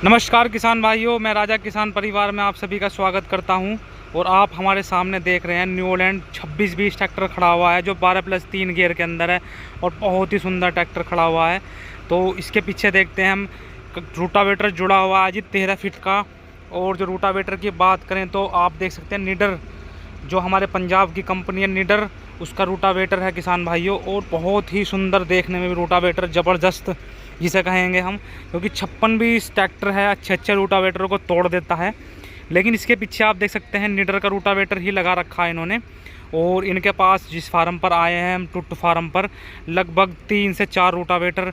नमस्कार किसान भाइयों, मैं राजा किसान परिवार में आप सभी का स्वागत करता हूं। और आप हमारे सामने देख रहे हैं न्यूलैंड 2620 ट्रैक्टर खड़ा हुआ है जो 12+3 गियर के अंदर है और बहुत ही सुंदर ट्रैक्टर खड़ा हुआ है। तो इसके पीछे देखते हैं हम रूटावेटर जुड़ा हुआ है जी 13 फीट का। और जो रूटावेटर की बात करें तो आप देख सकते हैं निडर, जो हमारे पंजाब की कंपनी है निडर, उसका रूटावेटर है किसान भाइयों। और बहुत ही सुंदर देखने में भी रूटावेटर, ज़बरदस्त जिसे कहेंगे हम, क्योंकि 5620 ट्रैक्टर है, अच्छे रूटावेटरों को तोड़ देता है। लेकिन इसके पीछे आप देख सकते हैं निडर का रूटावेटर ही लगा रखा है इन्होंने। और इनके पास जिस फार्म पर आए हैं हम, टुट फार्म पर, लगभग 3 से 4 रूटावेटर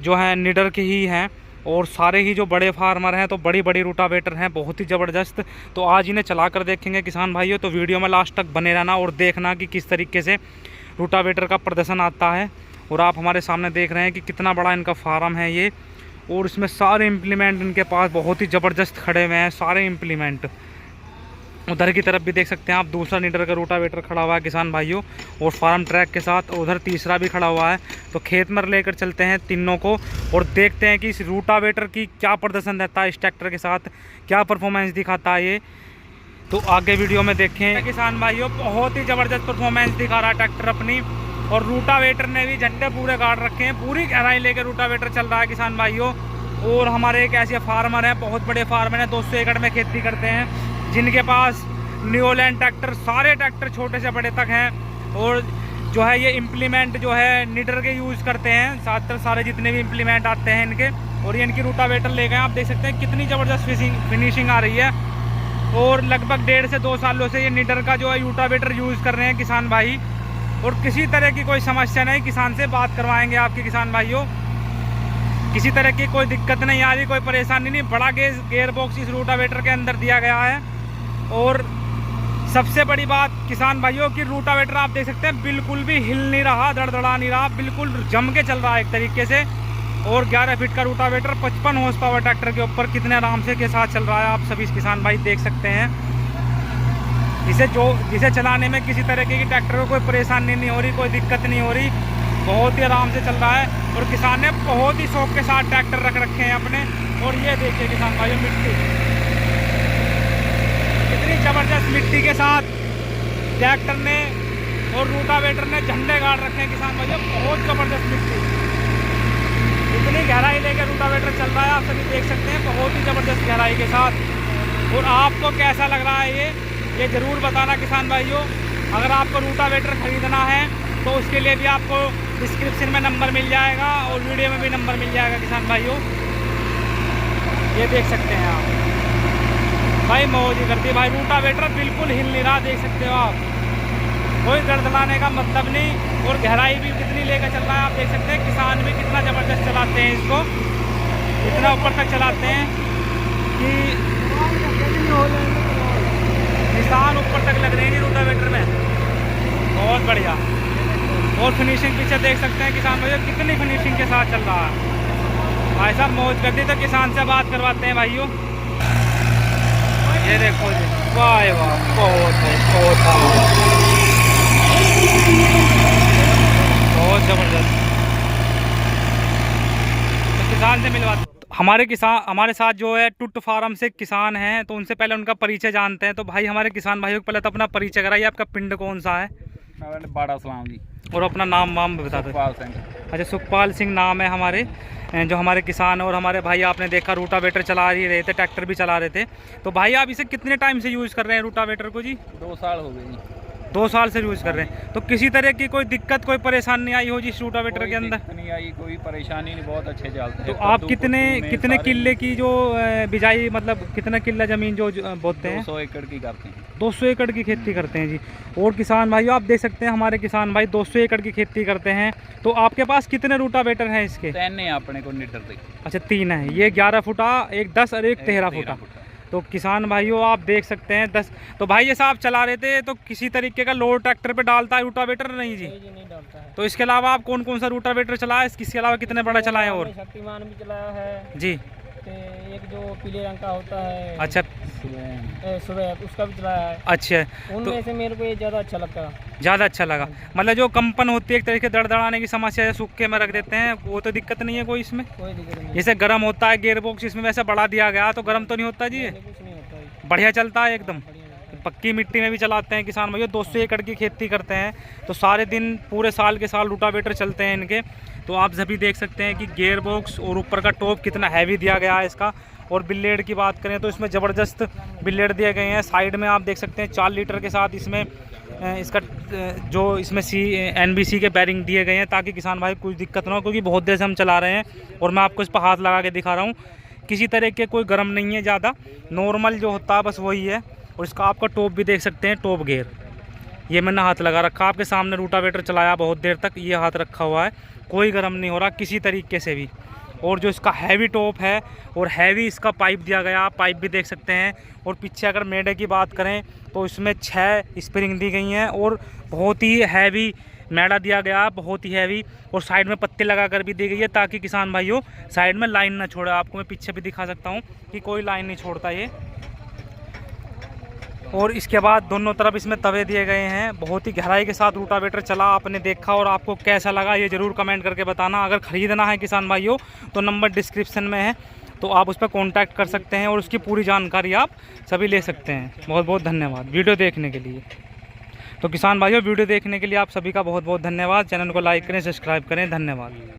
जो हैं निडर के ही हैं। और सारे ही जो बड़े फार्मर हैं तो बड़ी बड़ी रूटावेटर हैं, बहुत ही ज़बरदस्त। तो आज इन्हें चला कर देखेंगे किसान भाइयों। तो वीडियो में लास्ट तक बने रहना और देखना कि किस तरीके से रूटावेटर का प्रदर्शन आता है। और आप हमारे सामने देख रहे हैं कि कितना बड़ा इनका फार्म है ये। और इसमें सारे इम्प्लीमेंट इनके पास बहुत ही ज़बरदस्त खड़े हुए हैं, सारे इम्प्लीमेंट। उधर की तरफ भी देख सकते हैं आप, दूसरा नीडर का रूटावेटर खड़ा हुआ है किसान भाइयों, और फार्म ट्रैक के साथ। उधर तीसरा भी खड़ा हुआ है। तो खेत में लेकर चलते हैं तीनों को और देखते हैं कि इस रूटावेटर की क्या प्रदर्शन रहता है, इस ट्रैक्टर के साथ क्या परफॉर्मेंस दिखाता है ये। तो आगे वीडियो में देखें किसान भाइयों, बहुत ही ज़बरदस्त परफॉर्मेंस दिखा रहा है ट्रैक्टर अपनी। और रूटावेटर ने भी झंडे पूरे गाड़ रखे हैं, पूरी गहराई लेकर रूटावेटर चल रहा है किसान भाइयों। और हमारे एक ऐसे फार्मर हैं, बहुत बड़े फार्मर हैं, 200 एकड़ में खेती करते हैं, जिनके पास न्यूलैंड ट्रैक्टर, सारे ट्रैक्टर छोटे से बड़े तक हैं। और जो है ये इम्प्लीमेंट जो है निडर के यूज़ करते हैं, ज़्यादातर सारे जितने भी इम्प्लीमेंट आते हैं इनके। और ये इनकी रूटावेटर ले गए, आप देख सकते हैं कितनी ज़बरदस्त फिनिशिंग आ रही है। और लगभग 1.5 से 2 सालों से ये निडर का जो है रूटावेटर यूज़ कर रहे हैं किसान भाई। और किसी तरह की कोई समस्या नहीं, किसान से बात करवाएंगे आपके किसान भाइयों। किसी तरह की कोई दिक्कत नहीं आ रही, कोई परेशानी नहीं। बड़ा गेयर बॉक्स इस रूटावेटर के अंदर दिया गया है। और सबसे बड़ी बात किसान भाइयों की, रूटावेटर आप देख सकते हैं बिल्कुल भी हिल नहीं रहा, धड़धड़ा नहीं रहा, बिल्कुल जम के चल रहा है एक तरीके से। और 11 फीट का रूटावेटर 55 हॉर्स पावर ट्रैक्टर के ऊपर कितने आराम से के साथ चल रहा है, आप सभी किसान भाई देख सकते हैं। जिसे चलाने में किसी तरह की ट्रैक्टर को कोई परेशानी नहीं हो रही, कोई दिक्कत नहीं हो रही, बहुत ही आराम से चल रहा है। और किसान ने बहुत ही शौक के साथ ट्रैक्टर रख रखे हैं अपने। और ये देखिए किसान भाई, मिट्टी कितनी ज़बरदस्त मिट्टी के साथ ट्रैक्टर ने और रूटावेटर ने झंडे गाड़ रखे हैं किसान भाई, बहुत ज़बरदस्त मिट्टी, इतनी गहराई लेकर रूटावेटर चल रहा है, आप सभी देख सकते हैं, बहुत ही ज़बरदस्त गहराई के साथ। और आपको कैसा लग रहा है ये ज़रूर बताना किसान भाइयों। अगर आपको रूटावेटर ख़रीदना है तो उसके लिए भी आपको डिस्क्रिप्शन में नंबर मिल जाएगा और वीडियो में भी नंबर मिल जाएगा किसान भाइयों। ये देख सकते हैं आप भाई, मौज ही करती है भाई, रूटावेटर बिल्कुल हिल नहीं रहा, देख सकते हो आप, कोई दर्दलाने का मतलब नहीं। और गहराई भी कितनी लेकर चल रहा है आप देख सकते हैं। किसान भी कितना ज़बरदस्त चलाते हैं इसको, इतना ऊपर तक चलाते हैं कि किसान ऊपर तक लग रहे हैं रूटावेटर में, बहुत बढ़िया। और फिनिशिंग पीछे देख सकते हैं किसान भाइयों, कितनी फिनिशिंग के साथ चल रहा है भाई साहब, मौज कर दी। तो किसान से बात करवाते हैं भाइयों। ये देखो जी, वाह वाह, बहुत ज़बरदस्त। तो किसान से मिलवाते, हमारे साथ जो है टुट फार्म से किसान हैं, तो उनसे पहले उनका परिचय जानते हैं। तो भाई हमारे किसान भाइयों को पहले तो अपना परिचय कराइए, आपका पिंड कौन सा है? बाड़ा सलाम जी। और अपना नाम वाम बता दो। सुखपाल सिंह। अच्छा, सुखपाल सिंह नाम है हमारे, जो हमारे किसान। और हमारे भाई आपने देखा रूटावेटर चला ही रहे थे, ट्रैक्टर भी चला रहे थे। तो भाई आप इसे कितने टाइम से यूज़ कर रहे हैं रूटावेटर को जी? 2 साल हो गए जी। 2 साल से यूज़ कर रहे हैं। तो किसी तरह की कोई दिक्कत, कोई परेशानी नहीं आई हो जी इस रूटावेटर के अंदर? नहीं आई, कोई परेशानी नहीं, बहुत अच्छे चलते हैं। तो आप कितने किले की जो बिजाई, मतलब कितना किला ज़मीन जो बोते हैं? 200 एकड़ की करते हैं। 200 एकड़ की खेती करते हैं जी। और किसान भाइयों आप देख सकते हैं, हमारे किसान भाई 200 एकड़ की खेती करते हैं। तो आपके पास कितने रूटावेटर हैं इसके? 3 है अपने को निडर से। अच्छा, 3 है, ये 11 फुटा, एक 10 और एक 13 फुटा। तो किसान भाइयों आप देख सकते हैं 10। तो भाई ये साहब चला रहे थे, तो किसी तरीके का लोड ट्रैक्टर पे डालता है रूटावेटर? नहीं जी, नहीं डालता है। तो इसके अलावा आप कौन कौन सा रूटावेटर चलाया, इसके अलावा कितने बड़ा चलाए? और शक्तिमान भी चलाया है जी, एक जो पीले रंग का होता है। अच्छा, सुबह उसका भी चलाया है। अच्छा, उनमें से मेरे को ये ज़्यादा अच्छा लगता है। ज़्यादा अच्छा लगा। मतलब जो कंपन होती है एक तरीके दड़दड़ाने की समस्या है, सूखे में रख देते हैं, वो तो दिक्कत नहीं है कोई इसमें। कोई दिक्कत नहीं, जैसे गर्म होता है गियर बॉक्स, इसमें वैसे बढ़ा दिया गया तो गर्म तो नहीं होता जी ये? कुछ नहीं होता है, बढ़िया चलता है एकदम। बढ़िया रहता है। पक्की मिट्टी में भी चलाते हैं किसान भैया, 200 एकड़ की खेती करते हैं तो सारे दिन पूरे साल के साल रूटावेटर चलते हैं इनके। तो आप सभी देख सकते हैं कि गियर बॉक्स और ऊपर का टॉप कितना हैवी दिया गया है इसका। और बिल्लेड की बात करें तो इसमें ज़बरदस्त बिल्लेड दिए गए हैं। साइड में आप देख सकते हैं 4 लीटर के साथ इसमें इसका जो इसमें NBC के बैरिंग दिए गए हैं ताकि किसान भाई कुछ दिक्कत ना हो, क्योंकि बहुत देर से हम चला रहे हैं। और मैं आपको इस पर हाथ लगा के दिखा रहा हूँ, किसी तरह के कोई गर्म नहीं है ज़्यादा, नॉर्मल जो होता है बस वही है। और इसका आपका टॉप भी देख सकते हैं, टॉप गियर ये मैंने हाथ लगा रखा, आपके सामने रूटावेटर चलाया बहुत देर तक, ये हाथ रखा हुआ है, कोई गर्म नहीं हो रहा किसी तरीके से भी। और जो इसका हैवी टॉप है और हैवी इसका पाइप दिया गया, आप पाइप भी देख सकते हैं। और पीछे अगर मेडे की बात करें तो इसमें 6 स्प्रिंग दी गई हैं और बहुत ही हैवी मैडा दिया गया, बहुत ही हैवी। और साइड में पत्ते लगा कर भी दी गई है ताकि किसान भाइयों साइड में लाइन ना छोड़े। आपको मैं पीछे भी दिखा सकता हूँ कि कोई लाइन नहीं छोड़ता ये। और इसके बाद दोनों तरफ इसमें तवे दिए गए हैं। बहुत ही गहराई के साथ रूटावेटर चला, आपने देखा और आपको कैसा लगा ये ज़रूर कमेंट करके बताना। अगर ख़रीदना है किसान भाइयों तो नंबर डिस्क्रिप्शन में है, तो आप उस पर कॉन्टैक्ट कर सकते हैं और उसकी पूरी जानकारी आप सभी ले सकते हैं। बहुत बहुत धन्यवाद वीडियो देखने के लिए। तो किसान भाइयों वीडियो देखने के लिए आप सभी का बहुत बहुत धन्यवाद। चैनल को लाइक करें, सब्सक्राइब करें, धन्यवाद।